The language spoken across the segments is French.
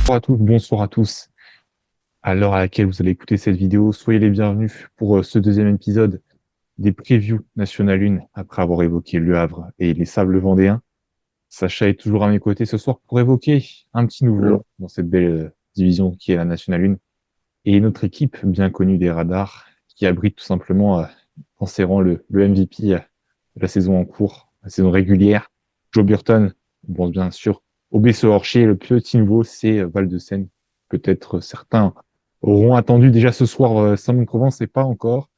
Bonjour à tous, bonsoir à tous. À l'heure à laquelle vous allez écouter cette vidéo, soyez les bienvenus pour ce deuxième épisode des previews National 1 après avoir évoqué Le Havre et les Sables Vendéens. Sacha est toujours à mes côtés ce soir pour évoquer un petit nouveau Bonjour. dans cette belle division qui est la National 1 et notre équipe bien connue des radars qui abrite tout simplement en serrant le MVP de la saison en cours, la saison régulière, Joe Burton. Bon, bien sûr, au Horcher, le petit nouveau, c'est Val-de-Seine. Peut-être certains auront attendu déjà ce soir Saint-Provence et pas encore.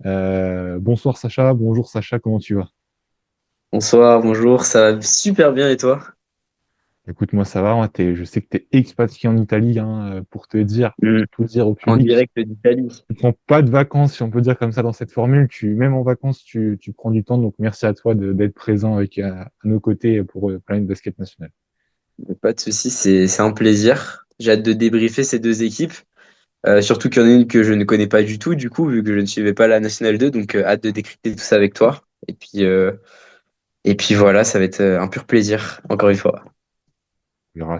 Bonsoir Sacha, bonjour Sacha, comment tu vas? Bonsoir, bonjour, ça va super bien et toi? Écoute, moi ça va, hein, je sais que tu es expatrié en Italie, hein, pour te dire, Hmm. pour tout dire au En public. direct d'Italie. Tu prends pas de vacances, si on peut dire comme ça dans cette formule. Même en vacances, tu prends du temps. Donc merci à toi d'être présent à nos côtés pour Planète Basket National. Pas de souci, c'est un plaisir. J'ai hâte de débriefer ces deux équipes. Surtout qu'il y en a une que je ne connais pas du tout, du coup, vu que je ne suivais pas la Nationale 2, donc hâte de décrypter tout ça avec toi. Et puis voilà, ça va être un pur plaisir, encore une fois.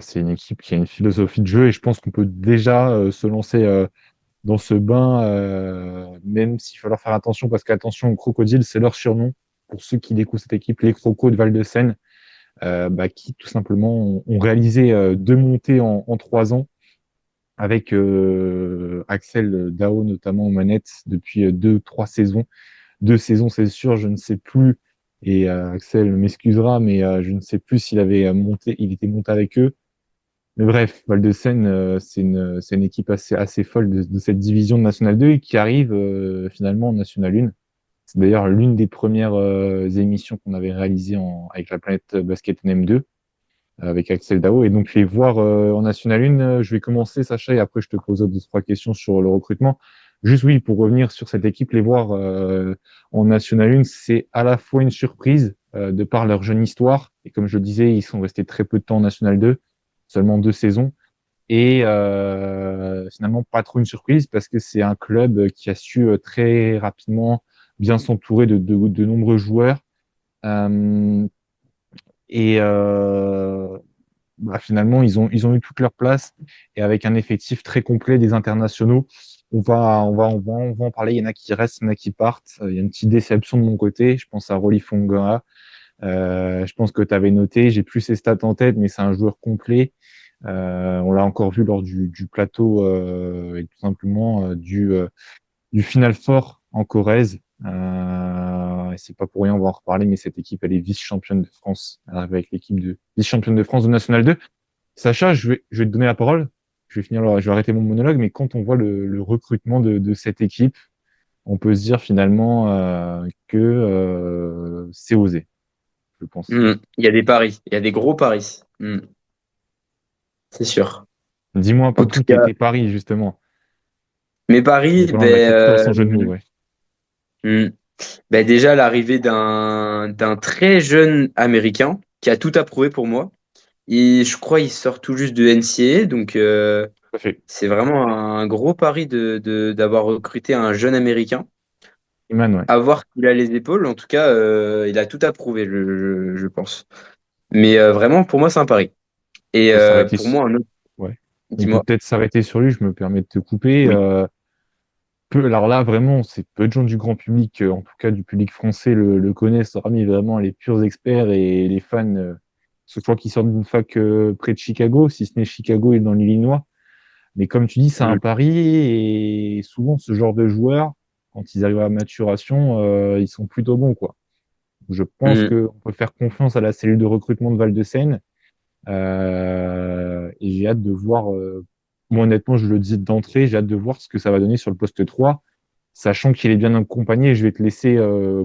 C'est une équipe qui a une philosophie de jeu et je pense qu'on peut déjà se lancer dans ce bain, même s'il va falloir faire attention parce qu'attention aux crocodiles, c'est leur surnom. Pour ceux qui découvrent cette équipe, les Crocos de Val-de-Seine, qui tout simplement ont réalisé deux montées en 3 ans avec Axel Dao notamment aux manettes depuis 2, 3 saisons. 2 saisons, c'est sûr, je ne sais plus. Et Axel m'excusera, mais je ne sais plus s'il avait monté, il était monté avec eux. Mais bref, Val-de-Seine, c'est une équipe assez folle de cette division de National 2 et qui arrive finalement en National 1. C'est d'ailleurs l'une des premières émissions qu'on avait réalisées avec la planète Basket NM2 avec Axel Dao. Et donc les voir en National 1, je vais commencer, Sacha, et après je te pose deux, trois questions sur le recrutement. Juste oui, pour revenir sur cette équipe, les voir en National 1, c'est à la fois une surprise de par leur jeune histoire. Et comme je le disais, ils sont restés très peu de temps en National 2, seulement 2 saisons. Et finalement, pas trop une surprise parce que c'est un club qui a su très rapidement bien s'entourer de nombreux joueurs. Euh, et finalement, ils ont eu toute leur place et avec un effectif très complet des internationaux. On va en parler. Il y en a qui restent, il y en a qui partent. Il y a une petite déception de mon côté. Je pense à Rolly Fongara. Je pense que tu avais noté. J'ai plus ses stats en tête, mais c'est un joueur complet. On l'a encore vu lors du plateau et tout simplement du Final Four en Corrèze. Et c'est pas pour rien, on va en reparler, mais cette équipe, elle est vice-championne de France. Elle arrive avec l'équipe de vice-championne de France de National 2. Sacha, je vais te donner la parole. Je vais arrêter mon monologue, mais quand on voit le recrutement de cette équipe, on peut se dire finalement que c'est osé, je pense. Il y a des paris, il y a des gros paris. C'est sûr. Dis-moi un En peu tout tout cas, paris, justement. mes En paris, parlant de la capitale sans jeu de mots, ouais. hmm, déjà l'arrivée d'un très jeune Américain qui a tout approuvé pour moi. Et je crois qu'il sort tout juste de NCAA, donc Tout à fait. c'est vraiment un gros pari d'avoir recruté un jeune Américain. Iman, ouais. À voir qu'il a les épaules, en tout cas, il a tout approuvé, je pense. Mais vraiment, pour moi, c'est un pari. On Et peut s'arrêter. pour moi, un autre, Ouais. On peut dis-moi. peut-être s'arrêter sur lui, je me permets de te couper. Oui. Alors là, vraiment, c'est peu de gens du grand public, en tout cas du public français, le connaissent, hormis vraiment les purs experts et les fans. Je crois qu'il sort d'une fac près de Chicago, si ce n'est Chicago et dans l'Illinois. Mais comme tu dis, c'est un Mm. pari et souvent ce genre de joueurs, quand ils arrivent à la maturation, ils sont plutôt bons, quoi. Je pense Mm. qu'on peut faire confiance à la cellule de recrutement de Val-de-Seine. Et j'ai hâte de voir, moi honnêtement, je le dis d'entrée, j'ai hâte de voir ce que ça va donner sur le poste 3, sachant qu'il est bien accompagné. Je vais te laisser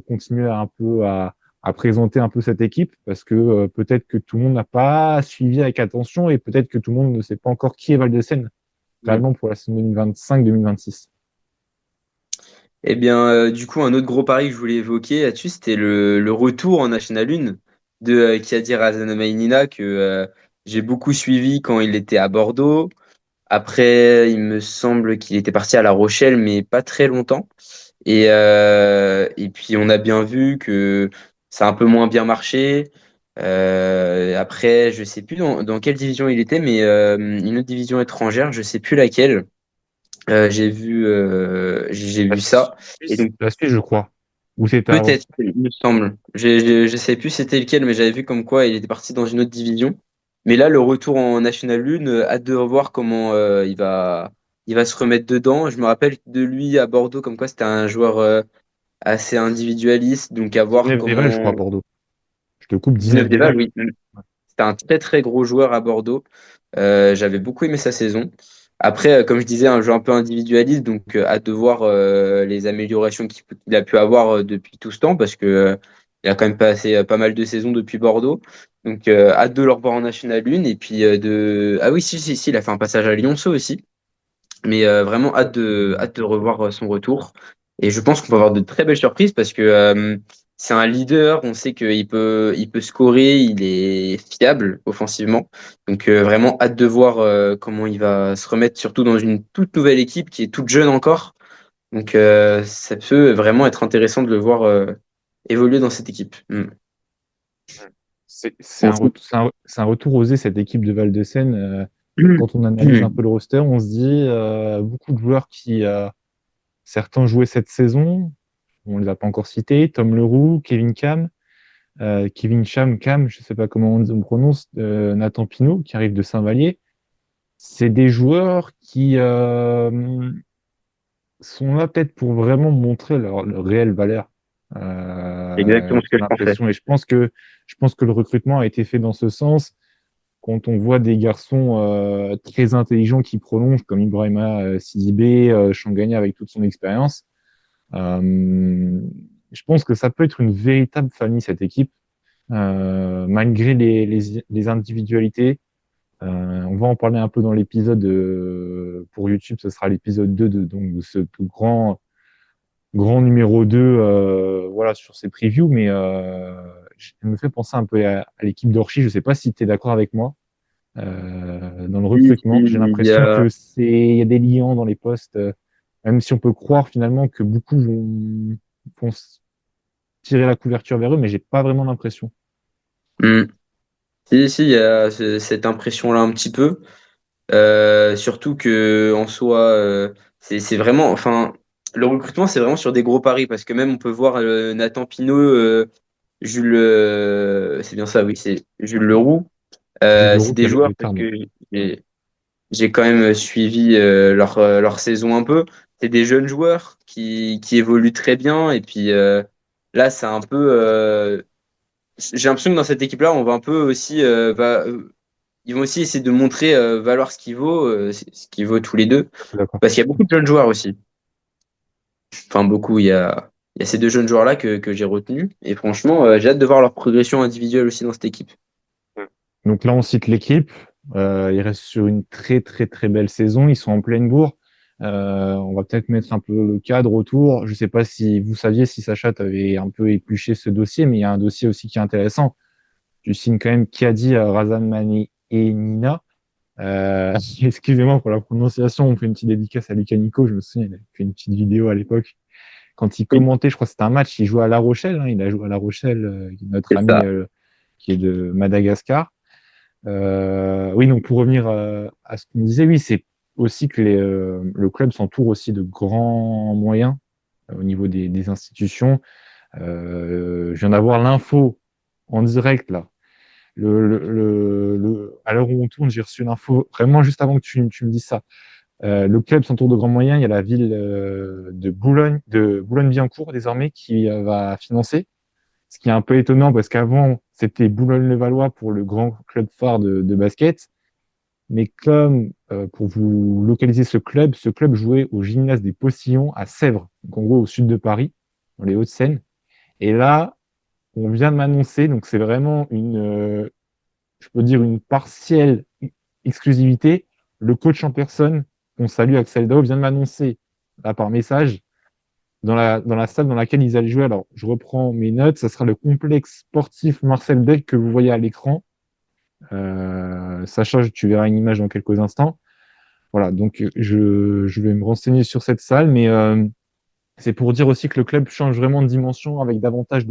continuer à présenter un peu cette équipe, parce que peut-être que tout le monde n'a pas suivi avec attention et peut-être que tout le monde ne sait pas encore qui est Val-de-Seine Mm. réellement pour la saison 2025-2026. Eh bien, du coup, un autre gros pari que je voulais évoquer là-dessus, c'était le retour en National 1 de Kiadir Azanamainina, que j'ai beaucoup suivi quand il était à Bordeaux. Après, il me semble qu'il était parti à La Rochelle, mais pas très longtemps. Et puis, on a bien vu que ça a un peu moins bien marché. Après, je sais plus dans quelle division il était, mais une autre division étrangère, je sais plus laquelle. J'ai La vu ça. Et Suisse, donc la Suisse, je crois. Ou c'était avant. peut-être, il me semble. Je sais plus c'était lequel, mais j'avais vu comme quoi il était parti dans une autre division. Mais là, le retour en National 1, hâte de voir comment il va se remettre dedans. Je me rappelle de lui à Bordeaux, comme quoi c'était un joueur assez individualiste, donc à voir 19 Déval, je comment. crois, Bordeaux. Je te coupe 19 19 Déval, Déval. oui. C'était un très très gros joueur à Bordeaux. J'avais beaucoup aimé sa saison. Après, comme je disais, un jeu un peu individualiste, donc hâte de voir les améliorations qu'il a pu avoir depuis tout ce temps, parce que il a quand même passé pas mal de saisons depuis Bordeaux. Donc hâte de le revoir en National 1 et puis ah oui, si, il a fait un passage à Lyonceau aussi. Mais vraiment hâte de revoir son retour. Et je pense qu'on va avoir de très belles surprises parce que c'est un leader, on sait il peut scorer, il est fiable offensivement. Donc vraiment hâte de voir comment il va se remettre, surtout dans une toute nouvelle équipe qui est toute jeune encore. Donc ça peut vraiment être intéressant de le voir évoluer dans cette équipe. Mm. Ensuite- C'est un retour osé, cette équipe de Val-de-Seine. Quand on analyse un peu le roster, on se dit beaucoup de joueurs qui, certains ont joué cette saison, on ne les a pas encore cités, Tom Leroux, Kevin Cham, Cam, je ne sais pas comment on prononce, Nathan Pinault, qui arrive de Saint-Vallier. C'est des joueurs qui sont là peut-être pour vraiment montrer leur réelle valeur. Exactement ce J'ai que je pensais. l'impression, et je pense que le recrutement a été fait dans ce sens. Quand on voit des garçons très intelligents qui prolongent, comme Ibrahima Sidibé, Changanya avec toute son expérience, euh, je pense que ça peut être une véritable famille, cette équipe, malgré les individualités. On va en parler un peu dans l'épisode pour YouTube, ce sera l'épisode 2 donc, de ce grand numéro 2 voilà, sur ces previews, mais je me fait penser un peu à l'équipe d'Orchi. Je ne sais pas si tu es d'accord avec moi dans le Si, recrutement. J'ai si, l'impression que il y a des liants dans les postes, même si on peut croire finalement que beaucoup vont tirer la couverture vers eux, mais j'ai pas vraiment l'impression. Mm. Il y a cette impression-là un petit peu. Surtout que en soi, c'est vraiment, enfin, le recrutement, c'est vraiment sur des gros paris parce que même on peut voir Nathan Pinault, Jules, c'est bien ça, oui, c'est Jules Leroux. Jules C'est Leroux qui des arrive joueurs de parce Clermont. que j'ai quand même suivi leur saison un peu. C'est des jeunes joueurs qui évoluent très bien et puis là, c'est un peu. J'ai l'impression que dans cette équipe-là, on va un peu aussi ils vont aussi essayer de montrer valoir ce qu'il vaut tous les deux, D'accord. parce qu'il y a beaucoup de jeunes joueurs aussi. Enfin, beaucoup, il y a ces deux jeunes joueurs-là que j'ai retenus, et franchement, j'ai hâte de voir leur progression individuelle aussi dans cette équipe. Donc là, on cite l'équipe. Ils restent sur une très, très, très belle saison. Ils sont en pleine bourre. On va peut-être mettre un peu le cadre autour. Je ne sais pas si vous saviez si Sacha avait un peu épluché ce dossier, mais il y a un dossier aussi qui est intéressant. Tu signes quand même Kiadi, Razan Mane et Nina. Excusez-moi pour la prononciation, on fait une petite dédicace à Lucas Nico. Je me souviens, il a fait une petite vidéo à l'époque. Quand il Oui, commentait, je crois que c'était un match, il jouait à La Rochelle. Hein, il a joué à La Rochelle, notre c'est ami ça. qui est de Madagascar. Oui, donc pour revenir à ce qu'on disait, oui, c'est aussi que le club s'entoure aussi de grands moyens au niveau des institutions. Je viens d'avoir l'info en direct là. À l'heure où on tourne, j'ai reçu l'info vraiment juste avant que tu me dises ça. Le club s'entoure de grands moyens. Il y a la ville de Boulogne-Billancourt désormais qui va financer. Ce qui est un peu étonnant parce qu'avant, c'était Boulogne-le-Valois pour le grand club phare de basket. Mais comme, pour vous localiser ce club jouait au gymnase des Postillons à Sèvres, donc en gros au sud de Paris, dans les Hauts-de-Seine. Et là, on vient de m'annoncer, donc c'est vraiment je peux dire une partielle exclusivité. Le coach en personne, qu'on salue Axel Dao, vient de m'annoncer là par message dans la salle dans laquelle ils allaient jouer. Alors, je reprends mes notes. Ça sera le complexe sportif Marcel Beck que vous voyez à l'écran. Sacha, tu verras une image dans quelques instants. Voilà, donc je vais me renseigner sur cette salle, mais c'est pour dire aussi que le club change vraiment de dimension avec davantage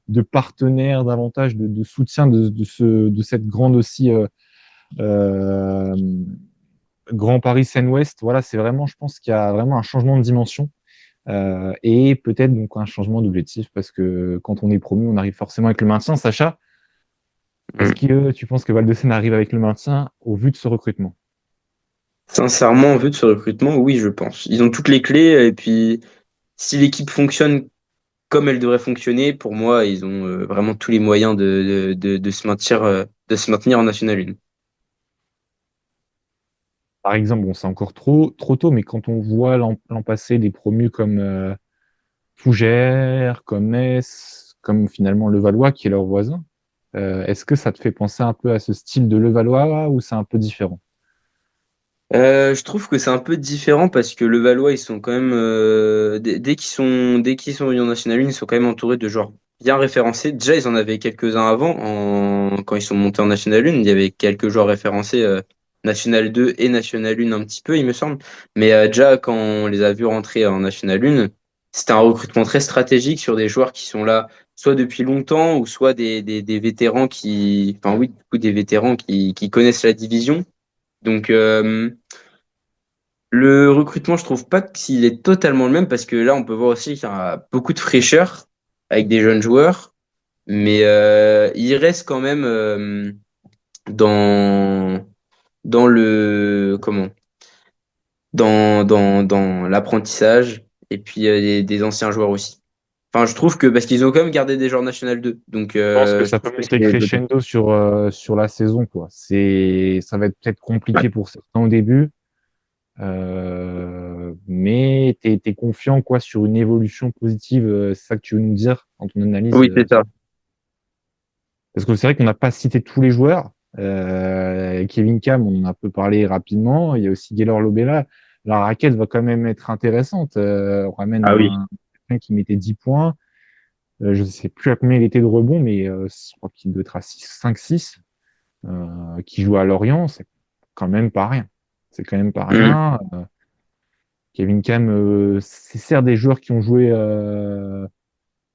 de partenaires, davantage de soutien de cette grande aussi euh, Grand Paris Seine-Ouest. Voilà, c'est vraiment, je pense qu'il y a vraiment un changement de dimension et peut-être donc un changement d'objectif parce que quand on est promu, on arrive forcément avec le maintien. Sacha, est-ce Mm. que tu penses que Val-de-Seine arrive avec le maintien au vu de ce recrutement? Sincèrement, en vue de ce recrutement, oui, je pense. Ils ont toutes les clés, et puis si l'équipe fonctionne comme elle devrait fonctionner, pour moi, ils ont vraiment tous les moyens de se maintenir en National 1. Par exemple, bon, c'est encore trop tôt, mais quand on voit l'an passé des promus comme Fougères, comme Metz, comme finalement Levallois, qui est leur voisin, est-ce que ça te fait penser un peu à ce style de Levallois ou c'est un peu différent? Je trouve que c'est un peu différent parce que le Valois, ils sont quand même dès qu'ils sont venus en National 1, ils sont quand même entourés de joueurs bien référencés. Déjà, ils en avaient quelques-uns avant, quand ils sont montés en National 1, il y avait quelques joueurs référencés National 2 et National 1 un petit peu, il me semble. Mais déjà, quand on les a vus rentrer en National 1, c'était un recrutement très stratégique sur des joueurs qui sont là soit depuis longtemps ou soit des vétérans enfin oui, du coup, des vétérans qui connaissent la division. Donc, le recrutement, je trouve pas qu'il est totalement le même parce que là, on peut voir aussi qu'il y a beaucoup de fraîcheur avec des jeunes joueurs, mais il reste quand même dans dans le comment dans l'apprentissage et puis des anciens joueurs aussi. Enfin, je trouve que parce qu'ils ont quand même gardé des joueurs National 2, donc Je pense que je ça trouve peut que monter c'est crescendo sur la saison, quoi. Ça va être peut-être compliqué pour certains au début, mais t'es confiant, quoi, sur une évolution positive. C'est ça que tu veux nous dire quand on analyse. oui, c'est ça. Parce que c'est vrai qu'on n'a pas cité tous les joueurs. Kevin Cam, on en a un peu parlé rapidement. Il y a aussi Gaylor Lobela. La raquette va quand même être intéressante. On ramène Ah oui. quelqu'un qui mettait 10 points. Je ne sais plus à combien il était de rebonds, mais je crois qu'il doit être à 5-6. Qui joue à Lorient, c'est quand même pas rien. C'est quand même pas Mhm. rien. Kevin Cam, c'est certes des joueurs qui ont joué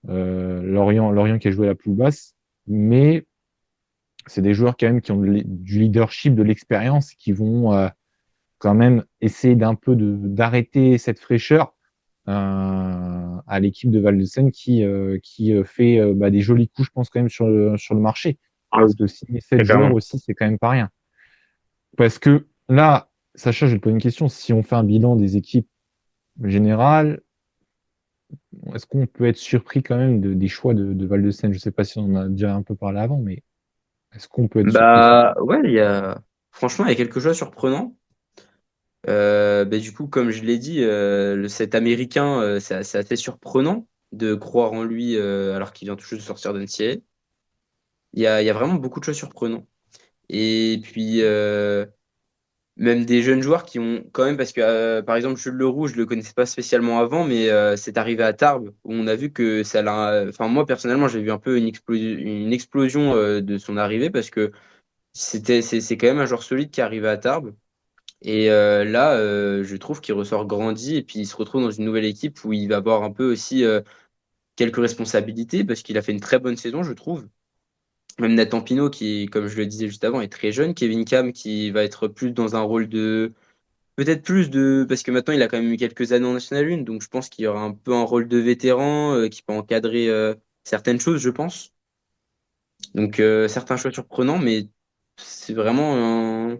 Lorient qui a joué la plus basse, mais c'est des joueurs quand même qui ont du leadership, de l'expérience, qui vont quand même essayer d'un peu d'arrêter cette fraîcheur à l'équipe de Val-de-Seine qui fait bah, des jolis coups, je pense, quand même sur le marché. Ah Parce oui, que signer 7 très joueurs clairement. aussi, c'est quand même pas rien. Parce que là, Sacha, je vais te poser une question. Si on fait un bilan des équipes générales, est-ce qu'on peut être surpris quand même des choix de Val-de-Seine? Je ne sais pas si on en a déjà un peu parlé avant, mais est-ce qu'on peut être surpris sur Bah ouais, franchement, il y a quelque chose de surprenant. Bah, du coup, comme je l'ai dit, cet Américain, c'est assez surprenant de croire en lui alors qu'il vient tout juste de sortir d'NCAA. Il y a vraiment beaucoup de choses surprenantes. Et puis, même des jeunes joueurs qui ont quand même, parce que par exemple, Jules Leroux, je le connaissais pas spécialement avant, mais c'est arrivé à Tarbes où on a vu que ça l'a. Enfin, moi personnellement, j'ai vu un peu une explosion de son arrivée parce que c'est quand même un joueur solide qui est arrivé à Tarbes. Et là, je trouve qu'il ressort grandi et puis il se retrouve dans une nouvelle équipe où il va avoir un peu aussi quelques responsabilités parce qu'il a fait une très bonne saison, je trouve. Même Nathan Pino, qui, comme je le disais juste avant, est très jeune. Kevin Cam, qui va être plus dans un rôle de. Peut-être plus de. Parce que maintenant, il a quand même eu quelques années en National 1, donc je pense qu'il y aura un peu un rôle de vétéran qui peut encadrer certaines choses, je pense. Donc, certains choix surprenants, mais c'est vraiment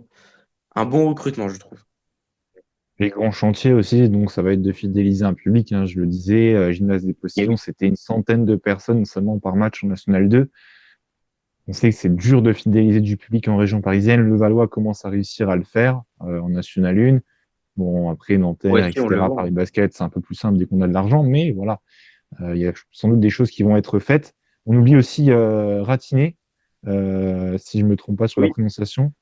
un bon recrutement, je trouve. les grands chantiers aussi? Donc, ça va être de fidéliser un public, hein, je le disais. Gymnase des Et Postillons, oui. c'était une centaine de personnes seulement par match en National 2. On sait que c'est dur de fidéliser du public en région parisienne. Le Valois commence à réussir à le faire en National 1. Bon, après, Ouais, Nanterre, si, on le etc., voit. Paris Basket, c'est un peu plus simple dès qu'on a de l'argent, mais voilà, il y a sans doute des choses qui vont être faites. On oublie aussi Ratiné, si je ne me trompe pas sur la Oui. prononciation,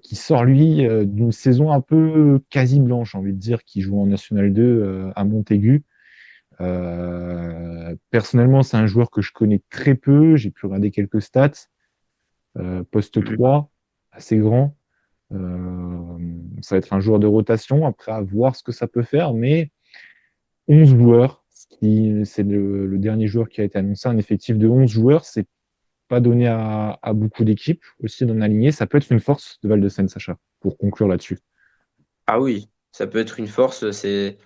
qui sort, lui, d'une saison un peu quasi blanche, j'ai envie de dire, qui joue en National 2 à Montaigu. Personnellement, c'est un joueur que je connais très peu. J'ai pu regarder quelques stats. Poste Mhm. 3, assez grand. Euh, Ça va être un joueur de rotation. Après, à voir ce que ça peut faire. Mais 11 joueurs. c'est le dernier joueur qui a été annoncé, un effectif de 11 joueurs. C'est pas donné à beaucoup d'équipes aussi d'en aligner. Ça peut être une force de Val-de-Seine, Sacha, pour conclure là-dessus. Ah oui, ça peut être une force, c'est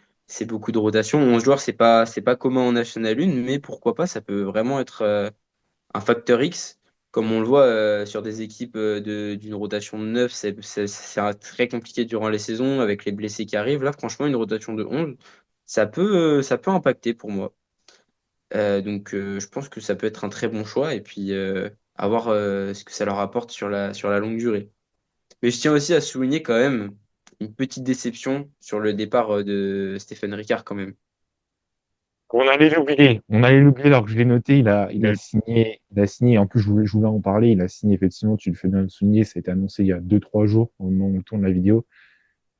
beaucoup de rotation. 11 joueurs, c'est pas commun en National 1, mais pourquoi pas, ça peut vraiment être un facteur X, comme on le voit sur des équipes d'une rotation de 9, très compliqué durant les saisons avec les blessés qui arrivent. Là, franchement, une rotation de 11, ça peut impacter pour moi. Donc, je pense que ça peut être un très bon choix et puis à voir ce que ça leur apporte sur la longue durée. Mais je tiens aussi à souligner quand même une petite déception sur le départ de Stéphane Ricard quand même. On allait l'oublier. On allait l'oublier alors que je l'ai noté. Il a Mm. signé. Il a signé. En plus, je voulais en parler. Il a signé, effectivement, tu le fais bien de le souligner. Ça a été annoncé il y a 2, 3 jours, au moment où on tourne la vidéo.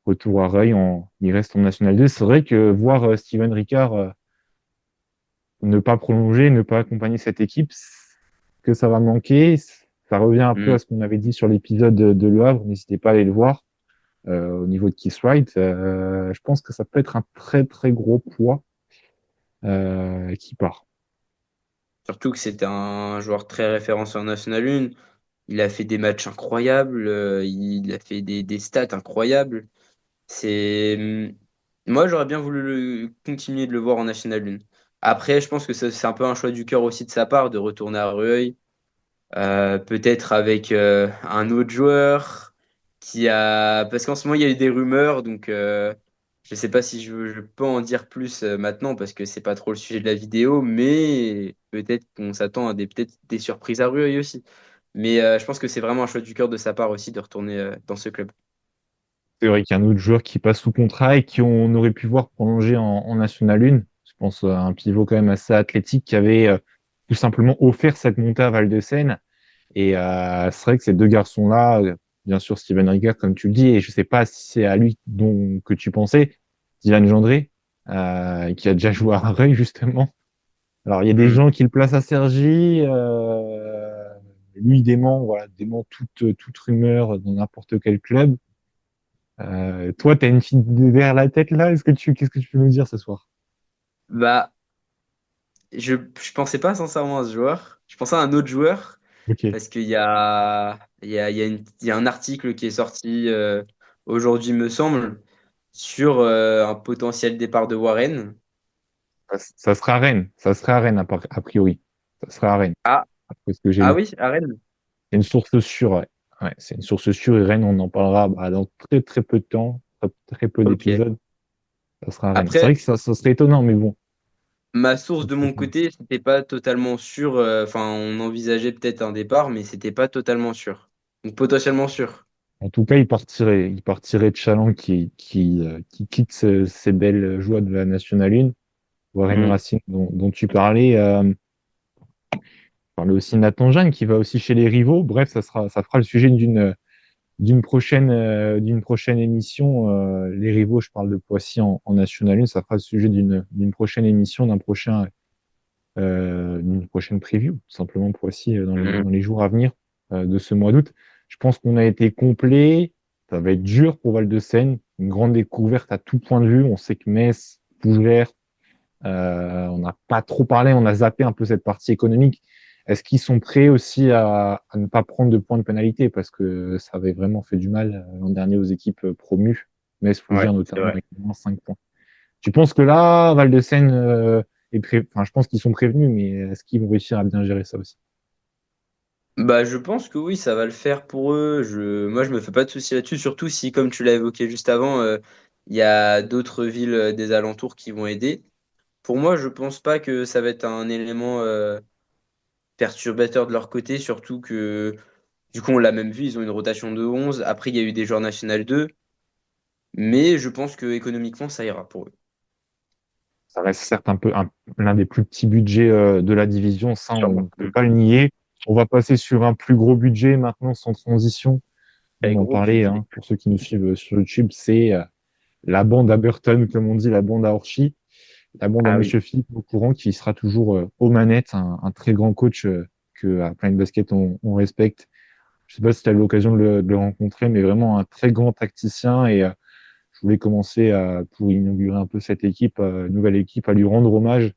Retour à Reuil. Il reste en National 2. C'est vrai que voir Steven Ricard ne pas prolonger, ne pas accompagner cette équipe, que ça va manquer. Ça revient un peu Mm. à ce qu'on avait dit sur l'épisode de Le Havre. N'hésitez pas à aller le voir au niveau de Keith Wright. Je pense que ça peut être un très, très gros poids qui part. Surtout que c'était un joueur très référencé en National 1. Il a fait des matchs incroyables, il a fait des stats incroyables. Moi, j'aurais bien voulu continuer de le voir en National 1. Après, je pense que c'est un peu un choix du cœur aussi de sa part de retourner à Rueil. Peut-être avec un autre joueur qui a. Parce qu'en ce moment, il y a eu des rumeurs, donc je ne sais pas si je peux en dire plus maintenant parce que c'est pas trop le sujet de la vidéo, mais peut-être qu'on s'attend à peut-être des surprises à Rueil aussi. Mais je pense que c'est vraiment un choix du cœur de sa part aussi de retourner dans ce club. C'est vrai qu'il y a un autre joueur qui passe sous contrat et qu'on aurait pu voir prolonger en National 1. Je pense à un pivot quand même assez athlétique qui avait tout simplement offert cette montée à Val-de-Seine. Et c'est vrai que ces deux garçons-là, bien sûr Steven Ricard, comme tu le dis, et je sais pas si c'est à lui que tu pensais, Dylan Gendré, qui a déjà joué à Reuil justement. Alors il y a des Hmm. gens qui le placent à Cergy, lui il dément, voilà, dément toute rumeur dans n'importe quel club. Toi, tu as une fille derrière la tête là. Qu'est-ce que tu peux nous dire ce soir? Bah, je pensais pas sincèrement à ce joueur. Je pensais à un autre joueur Ok. parce qu'il y a un article qui est sorti aujourd'hui, me semble, sur un potentiel départ de Warren. Ça sera à Rennes. Ça sera à Rennes, a priori. Ça sera à Rennes, Ah, après ce que j'ai ah lu. oui, à Rennes. C'est une source sûre, ouais. Ouais, c'est une source sûre et Rennes, on en parlera dans très très peu de temps, très peu Ok. d'épisodes. Ça sera à Rennes. C'est Après, vrai que ça serait étonnant, mais bon. ma source Ça de serait mon étonnant. côté, c'était pas totalement sûr. Enfin, on envisageait peut-être un départ, mais c'était pas totalement sûr. Donc potentiellement sûr. En tout cas, il partirait de Chaland qui quitte ces belles joies de la Nationale 1. Warren Hmm. Racing dont tu parlais. Parlait aussi de Nathan Jeanne qui va aussi chez les rivaux. Bref, ça fera le sujet d'une prochaine émission. Les rivaux, je parle de Poissy en National 1, ça fera le sujet d'une prochaine émission, d'une prochaine preview, tout simplement Poissy Hmm. dans les jours à venir de ce mois d'août. Je pense qu'on a été complet. Ça va être dur pour Val-de-Seine. Une grande découverte à tout point de vue. On sait que Metz, Fougères, on n'a pas trop parlé, on a zappé un peu cette partie économique. Est-ce qu'ils sont prêts aussi à ne pas prendre de points de pénalité parce que ça avait vraiment fait du mal l'an dernier aux équipes promues, Metz, Ouais, Fougères c'est notamment, vrai. avec moins 5 points. Tu penses que là, Val-de-Seine enfin, je pense qu'ils sont prévenus, mais est-ce qu'ils vont réussir à bien gérer ça aussi? Bah, je pense que oui, ça va le faire pour eux. Moi, je me fais pas de soucis là-dessus, surtout si, comme tu l'as évoqué juste avant, il y a d'autres villes des alentours qui vont aider. Pour moi, je pense pas que ça va être un élément perturbateur de leur côté, surtout que, du coup, on l'a même vu, ils ont une rotation de 11. Après, il y a eu des joueurs National 2, mais je pense que économiquement, ça ira pour eux. Ça reste certes l'un des plus petits budgets de la division, ça on ne Sûrement. peut pas le nier. On va passer sur un plus gros budget maintenant sans transition. Très On en gros parlait, budget. hein, pour ceux qui nous suivent sur YouTube, c'est la bande à Burton, comme on dit, la bande à Orchi, la bande à Ah oui. Monsieur Philippe au courant, qui sera toujours aux manettes, un très grand coach que à Planet Basket on respecte. Je sais pas si tu as eu l'occasion de le rencontrer, mais vraiment un très grand tacticien et voulais commencer pour inaugurer un peu cette équipe, nouvelle équipe, à lui rendre hommage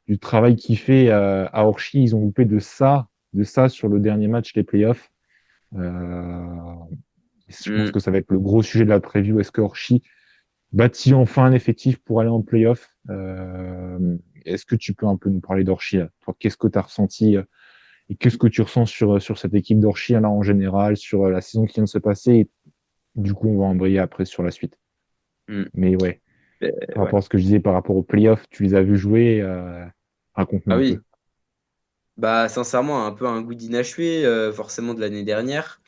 du travail qu'il fait à Orchi. Ils ont loupé de ça sur le dernier match des playoffs. Euh, je pense Mm. que ça va être le gros sujet de la preview. Est-ce que Orchi bâtit enfin un effectif pour aller en playoff? Est-ce que tu peux un peu nous parler d'Orchi là? Toi, qu'est-ce que tu as ressenti et qu'est-ce que tu ressens sur cette équipe d'Orchi là en général, sur la saison qui vient de se passer? Et du coup, on va embrayer après sur la suite. Mm. Mais ouais, par Ouais. rapport à ce que je disais par rapport aux playoffs, tu les as vus jouer, raconte-nous Ah un peu. oui, bah sincèrement, un peu un goût d'inachevé, forcément de l'année dernière,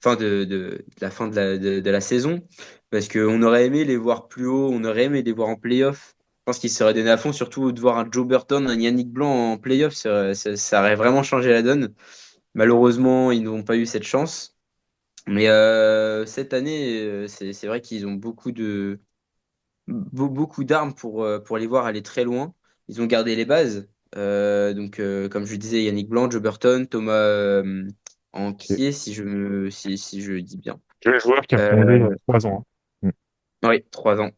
enfin de la fin de la saison, parce qu'on aurait aimé les voir plus haut, on aurait aimé les voir en playoff. Je pense qu'ils se seraient donné à fond, surtout de voir un Joe Burton, un Yannick Blanc en playoff, ça aurait vraiment changé la donne. Malheureusement, ils n'ont pas eu cette chance. Mais cette année, c'est vrai qu'ils ont beaucoup d'armes pour les voir aller très loin. Ils ont gardé les bases. Comme je le disais, Yannick Blanc, Joe Burton, Thomas Ok. Anquier, si je dis bien. Le joueur qui a prolongé Euh, 3 ans. Hein. oui, 3 ans.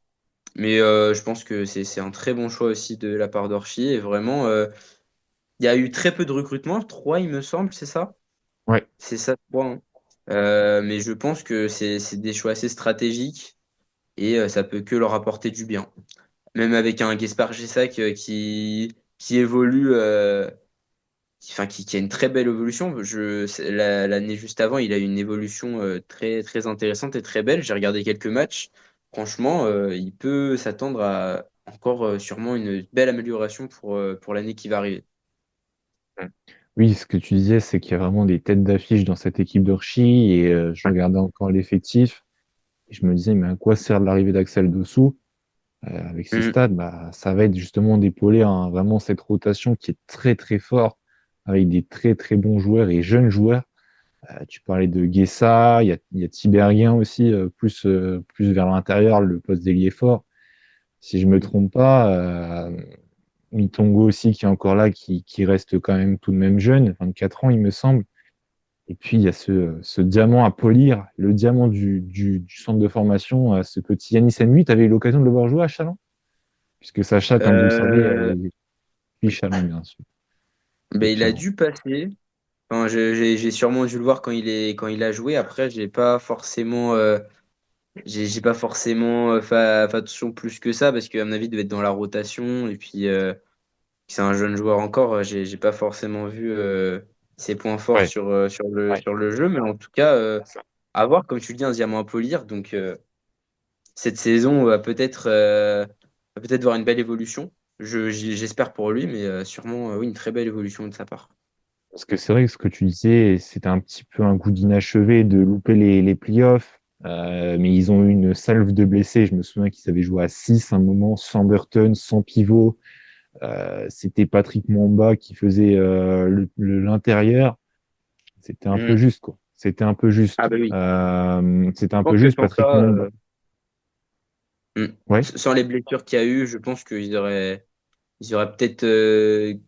Mais je pense que c'est un très bon choix aussi de la part d'Orchi. Et vraiment, il y a eu très peu de recrutement. Trois, il me semble, c'est ça? Ouais. C'est ça, trois, hein. Mais je pense que c'est des choix assez stratégiques et ça peut que leur apporter du bien. Même avec un Gaspard Gissac qui évolue, qui a une très belle évolution. L'année juste avant, il a eu une évolution très, très intéressante et très belle. J'ai regardé quelques matchs. Franchement, il peut s'attendre à encore sûrement une belle amélioration pour l'année qui va arriver. Oui, ce que tu disais, c'est qu'il y a vraiment des têtes d'affiche dans cette équipe d'Orchi et je regardais encore l'effectif et je me disais, mais à quoi sert l'arrivée d'Axel Dessous? Avec ce Mhm. stade, bah, ça va être justement d'épauler vraiment cette rotation qui est très très fort avec des très très bons joueurs et jeunes joueurs. Tu parlais de Guessa, il y a Tiberghien aussi, plus vers l'intérieur, le poste d'ailier fort. Si je me trompe pas, Mitongo aussi qui est encore là, qui reste quand même tout de même jeune, 24 ans il me semble. Et puis il y a ce diamant à polir, le diamant du centre de formation, ce petit Yanis Henry. Tu avais eu l'occasion de le voir jouer à Chalon? Puisque Sacha, comme vous le savez, Euh, il est Chalon, bien sûr, ben, il a effectivement. dû passer. Enfin, j'ai sûrement dû le voir quand il a joué. Après, j'ai pas forcément fait attention plus que ça parce qu'à mon avis, il devait être dans la rotation. Et puis, c'est un jeune joueur encore. J'ai pas forcément vu ses points forts Ouais, sur le jeu. Mais en tout cas, à voir, comme tu le dis, un diamant à polir. Donc, cette saison, va peut-être voir une belle évolution. J'espère pour lui, mais sûrement, oui, une très belle évolution de sa part. parce que c'est vrai que ce que tu disais, c'était un petit peu un goût d'inachevé de louper les playoffs. Mais ils ont eu une salve de blessés. Je me souviens qu'ils avaient joué à 6 un moment, sans Burton, sans pivot. C'était Patrick Mwamba qui faisait l'intérieur. C'était un peu Mm. juste, quoi. C'était un peu Ah juste. bah oui. C'était Je un peu pense que juste, sans Patrick ça, Mwamba. mm. Ouais, Sans les blessures qu'il y a eu, je pense ils auraient peut-être eu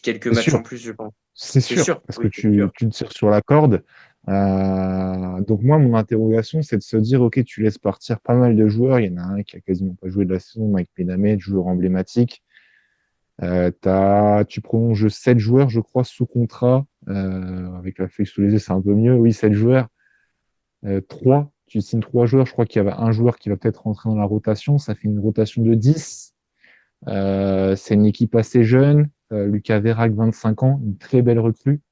quelques c'est matchs sûr. en plus, je pense. C'est C'est sûr, sûr, parce que oui, c'est sûr. tu te tires sur la corde. Donc moi, mon interrogation, c'est de se dire, OK, tu laisses partir pas mal de joueurs. Il y en a un qui a quasiment pas joué de la saison, Mike Penamet, joueur emblématique. Tu prolonges 7 joueurs, je crois, sous contrat. Avec la feuille sous les yeux, c'est un peu mieux. Oui, 7 joueurs. Tu signes 3 joueurs. Je crois qu'il y avait un joueur qui va peut-être rentrer dans la rotation. Ça fait une rotation de 10. C'est une équipe assez jeune. Lucas Vérac, 25 ans, une très belle recrue.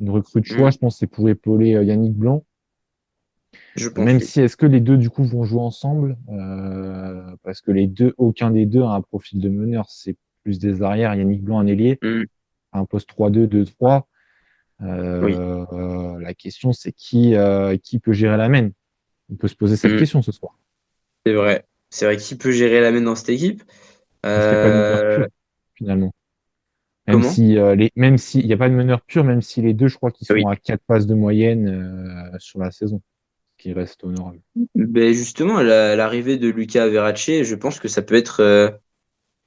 Une recrue de choix, Mm. je pense, c'est pour épauler Yannick Blanc. Je pense, Même oui. si, est-ce que les deux, du coup, vont jouer ensemble? Parce que les deux, aucun des deux a un profil de meneur. C'est plus des arrières. Yannick Blanc, un ailier, Mm. un poste 3-2, 2-3. Oui. La question, c'est qui peut gérer la main? On peut se poser cette Mm. question ce soir. C'est vrai. C'est vrai qui peut gérer la main dans cette équipe. Parce qu'il n'y a pas de meneur Euh, pur, finalement. Comment? Même s'il n'y a pas de meneur pur, même si les deux, je crois qu'ils sont Oui. à 4 passes de moyenne sur la saison, ce qui reste honorable. Ben justement, l'arrivée de Luca Verratti, je pense que ça peut être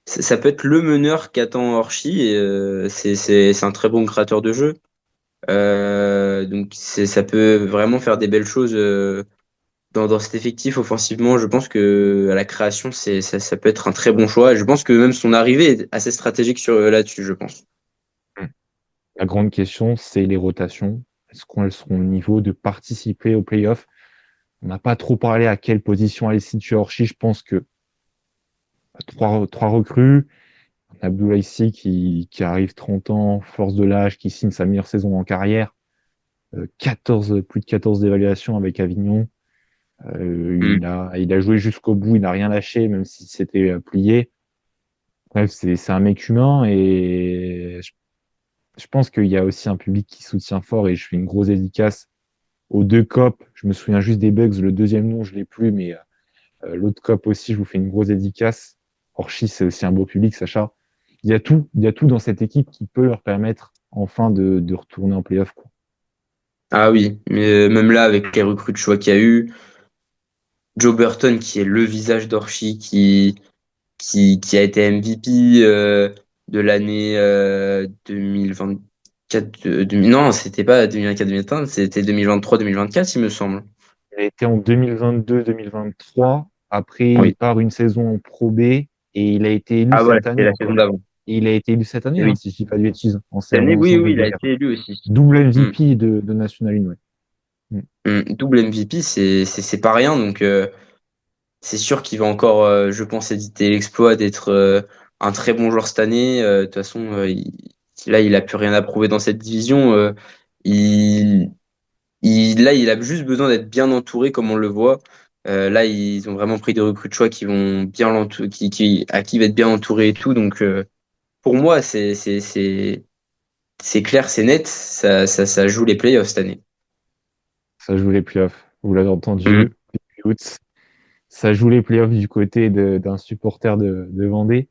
le meneur qu'attend Orchi et c'est un très bon créateur de jeu. Donc ça peut vraiment faire des belles choses dans cet effectif offensivement, je pense que à la création, ça peut être un très bon choix. Et je pense que même son arrivée est assez stratégique là-dessus, je pense. Mm. La grande question, c'est les rotations. Est-ce qu'elles seront au niveau de participer aux playoffs? On n'a pas trop parlé à quelle position aller situer Orchi. Je pense que trois recrues. Abdoulaye Sy qui arrive 30 ans, force de l'âge, qui signe sa meilleure saison en carrière. 14, plus de 14 d'évaluation avec Avignon. Mm. Il a joué jusqu'au bout, il n'a rien lâché, même si c'était plié. Bref, c'est un mec humain et je pense qu'il y a aussi un public qui soutient fort et je fais une grosse dédicace aux deux copes. Je me souviens juste des Bugs, le deuxième nom, je l'ai plus, mais l'autre cop aussi, je vous fais une grosse dédicace. Orchi, c'est aussi un beau public, Sacha. Il y a tout dans cette équipe qui peut leur permettre enfin de retourner en playoff, quoi. Ah oui, mais même là, avec les recrues de choix qu'il y a eu, Joe Burton, qui est le visage d'Orchi, qui a été MVP de l'année 2024. Non, c'était pas 2024-2025, c'était 2023-2024, il me semble. Il a été en 2022-2023. Après, il Oui. part une saison en Pro B et il a été élu Ah voilà, cette c'était année la saison encore. d'avant. Et il a été élu cette année, Et hein, oui. si je dis pas de bêtises, Cette année, en oui, centre de oui, il a Joker. été élu aussi. Double Mm. MVP de National 1, ouais. Mm. Double MVP, c'est pas rien, donc c'est sûr qu'il va encore, je pense, éditer l'exploit d'être un très bon joueur cette année. De toute façon, là, il a plus rien à prouver dans cette division. Il, là, il a juste besoin d'être bien entouré, comme on le voit. Là, ils ont vraiment pris des recrues de choix qui vont bien l'entourer, à qui va être bien entouré et tout. Donc, pour moi, c'est clair, c'est net. Ça joue les playoffs cette année. Ça joue les playoffs. Vous l'avez Mm. entendu, début août. Ça joue les playoffs du côté d'un supporter de Vendée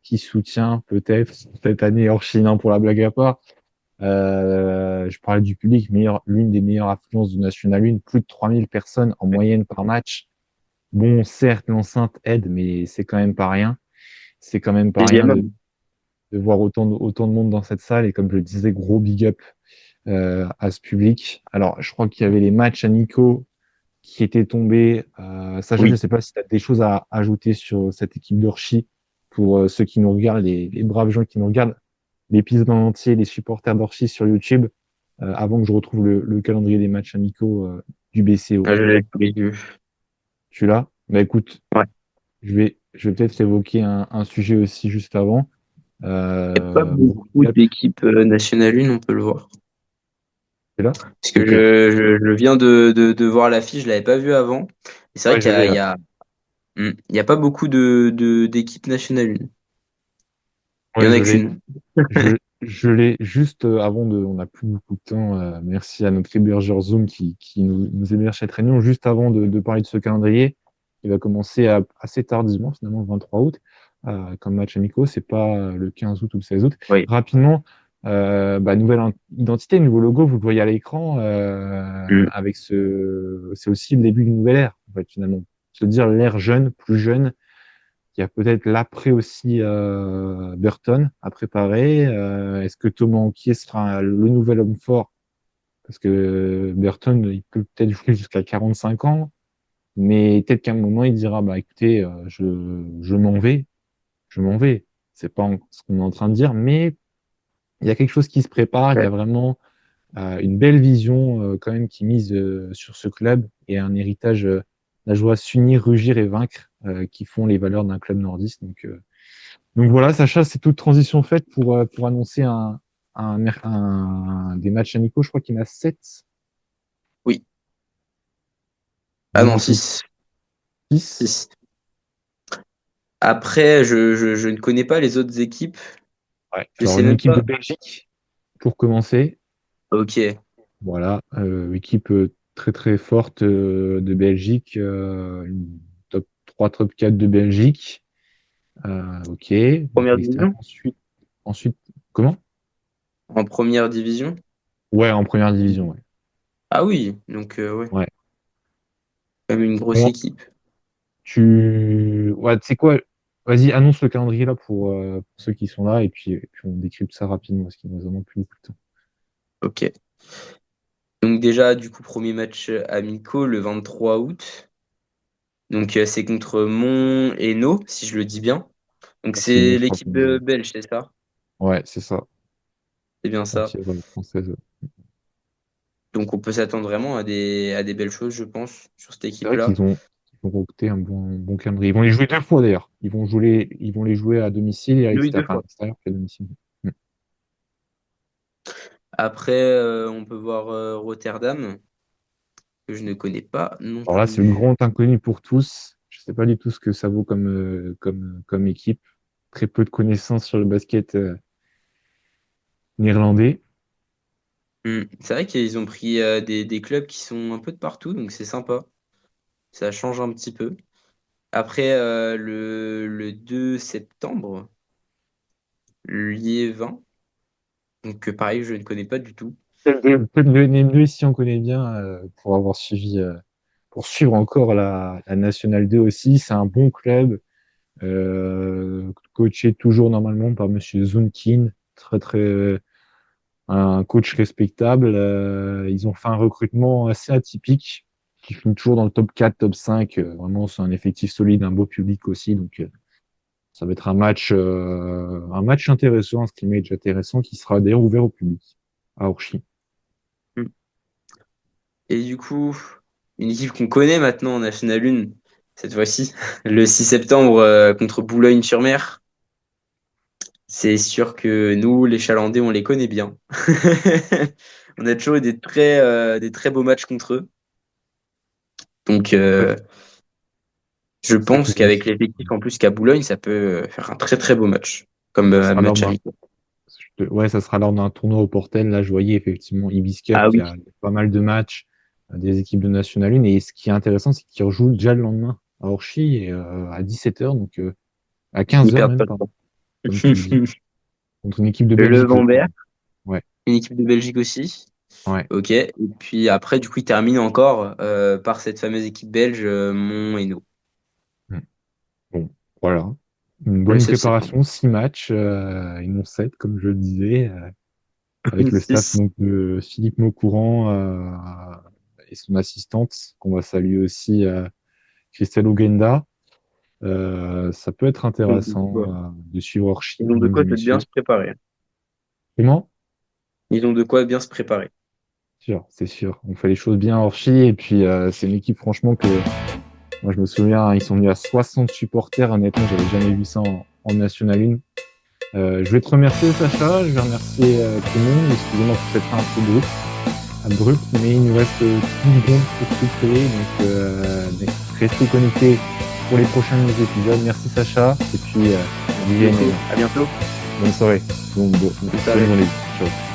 qui soutient peut-être cette année hors Chine, hein, pour la blague à part. Je parlais du public, l'une des meilleures affluences de National 1, plus de 3000 personnes en moyenne par match. Bon, certes, l'enceinte aide, mais c'est quand même pas rien. C'est quand même pas Et il y a rien même- de voir autant de monde dans cette salle. Et comme je le disais, gros big up à ce public. Alors, je crois qu'il y avait les matchs amicaux qui étaient tombés. Sacha, je ne Oui. sais pas si tu as des choses à ajouter sur cette équipe d'Orchi pour ceux qui nous regardent, les braves gens qui nous regardent, l'épisode en entier, les supporters d'Orchi sur YouTube, avant que je retrouve le calendrier des matchs amicaux du BCO. Ah, je l'ai sous les yeux. Tu l'as? Bah écoute, Ouais. je vais peut-être évoquer un sujet aussi juste avant. Il n'y a pas Gros beaucoup big up. d'équipes National 1, on peut le voir. C'est là? Parce que Ok. je viens de voir l'affiche, je l'avais pas vu avant. Et c'est vrai Ouais, qu'il je l'ai là. y a pas beaucoup d'équipes National 1. Il y Ouais, en a je l'ai. qu'une. Je l'ai juste avant de. On n'a plus beaucoup de temps. Merci à notre hébergeur Zoom qui nous héberge cette réunion. Juste avant de parler de ce calendrier, il va commencer assez tardivement, finalement, le 23 août, comme match amicaux. C'est pas le 15 août ou le 16 août. Oui. Rapidement, nouvelle identité, nouveau logo, vous le voyez à l'écran. Mm. C'est aussi le début d'une nouvelle ère, en fait, finalement. Se dire l'ère jeune, plus jeune. Il y a peut-être l'après aussi Burton à préparer. Est-ce que Thomas Anquier sera le nouvel homme fort? Parce que Burton, il peut peut-être jouer jusqu'à 45 ans, mais peut-être qu'à un moment, il dira, bah écoutez, je m'en vais, je m'en vais. C'est pas ce qu'on est en train de dire, mais il y a quelque chose qui se prépare. Il y Ouais. a vraiment une belle vision quand même qui mise sur ce club et un héritage, la joie s'unir, rugir et vaincre, qui font les valeurs d'un club nordiste. Donc voilà, Sacha, c'est toute transition faite pour annoncer des matchs amicaux. Je crois qu'il y en a 7, Oui. Ah non, dis-moi tout. 6. 6. 6. Après, je ne connais pas les autres équipes. Ouais. Je Alors sais une même équipe de pas. Belgique pour commencer. Ok. Voilà, équipe très très forte de Belgique, une top 3, top 4 de Belgique. Ok, Première niveau extérieur. division? Ensuite, comment? En première division? Ouais, en première division, ouais. Ah oui, donc ouais, Ouais. quand même une grosse Bon, équipe. ouais, tu sais quoi? Vas-y, annonce le calendrier là pour ceux qui sont là et puis on décrypte ça rapidement parce qu'il nous a vraiment plus beaucoup de temps. Ok. Donc déjà, du coup, premier match amicaux le 23 août. Donc c'est contre Mont et No, si je le dis bien. Donc Ah, c'est bon, c'est je crois l'équipe que... belge, c'est ça? Ouais, c'est ça. C'est bien ça. Entière française. Donc on peut s'attendre vraiment à des belles choses, je pense, sur cette C'est vrai équipe-là. ils ont recruté un bon calendrier. Ils vont les jouer 2 fois d'ailleurs. Ils vont les jouer à domicile et à Oui, deux l'extérieur, enfin, à fois. l'extérieur qu'à domicile. Mm. Après, on peut voir Rotterdam, que je ne connais pas non Alors là, c'est le plus. grand inconnu pour tous. Je sais pas du tout ce que ça vaut comme équipe. Très peu de connaissances sur le basket néerlandais. C'est vrai qu'ils ont pris des clubs qui sont un peu de partout, donc c'est sympa. Ça change un petit peu. Après, le 2 septembre, Liévin. Donc pareil, je ne connais pas du tout. Peut-être le NM2 si on connaît bien pour avoir pour suivre encore la Nationale 2 aussi. C'est un bon club, coaché toujours normalement par Monsieur Zunkin, un coach respectable. Ils ont fait un recrutement assez atypique, qui finit toujours dans le top 4, top 5. Vraiment, c'est un effectif solide, un beau public aussi. Donc, ça va être un match intéressant, un scrimmage intéressant qui sera d'ailleurs ouvert au public à Orchi. Mm. Et du coup, une équipe qu'on connaît maintenant en National 1, cette fois-ci, le 6 septembre contre Boulogne-sur-Mer. C'est sûr que nous, les Chalandais, on les connaît bien. On a toujours eu des très beaux matchs contre eux. Donc, Ouais, je ça peut pense qu'avec aussi. l'effectif en plus qu'à Boulogne, ça peut faire un très très beau match, comme Ça sera lors match d'un, amical. ouais, ça sera lors d'un tournoi au Portel. Là, je voyais effectivement Ibis Cup Ah qui oui, a pas mal de matchs des équipes de National 1. Et ce qui est intéressant, c'est qu'ils rejouent déjà le lendemain à Orchi et à 17h, donc à ils 15h perdent même, pas de pardon, temps. comme tu le dis, contre une équipe de Le Belgique, je crois. Vambert, Ouais, une équipe de Belgique aussi. ouais. Ok. Et puis après, du coup, il termine encore par cette fameuse équipe belge, Mont Hainaut. Mm. Bon, voilà. Une Ouais, bonne ça, c'est préparation, 6 matchs, et non 7, comme je le disais, avec le staff six. donc, de Philippe Maucourant et son assistante, qu'on va saluer aussi, Christelle Ogenda. Ça peut être Ils ont de intéressant quoi, de suivre Orchi, ils ont de mesdames quoi et bien messieurs. se préparer. Comment? Ils ont de quoi bien se préparer. Sûr, c'est sûr. On fait les choses bien à Orchi et puis c'est une équipe franchement que moi je me souviens, hein, ils sont venus à 60 supporters. Honnêtement, j'avais jamais vu ça en National 1. Je vais te remercier Sacha, je vais remercier tout le monde. Excusez-moi pour cette fin un peu abrupte, mais il nous reste tout le monde pour couper. Donc restez connectés pour les prochains épisodes. Merci Sacha et puis Olivier, Merci. À bientôt. bonne soirée. Bonne Salut. journée. Ciao.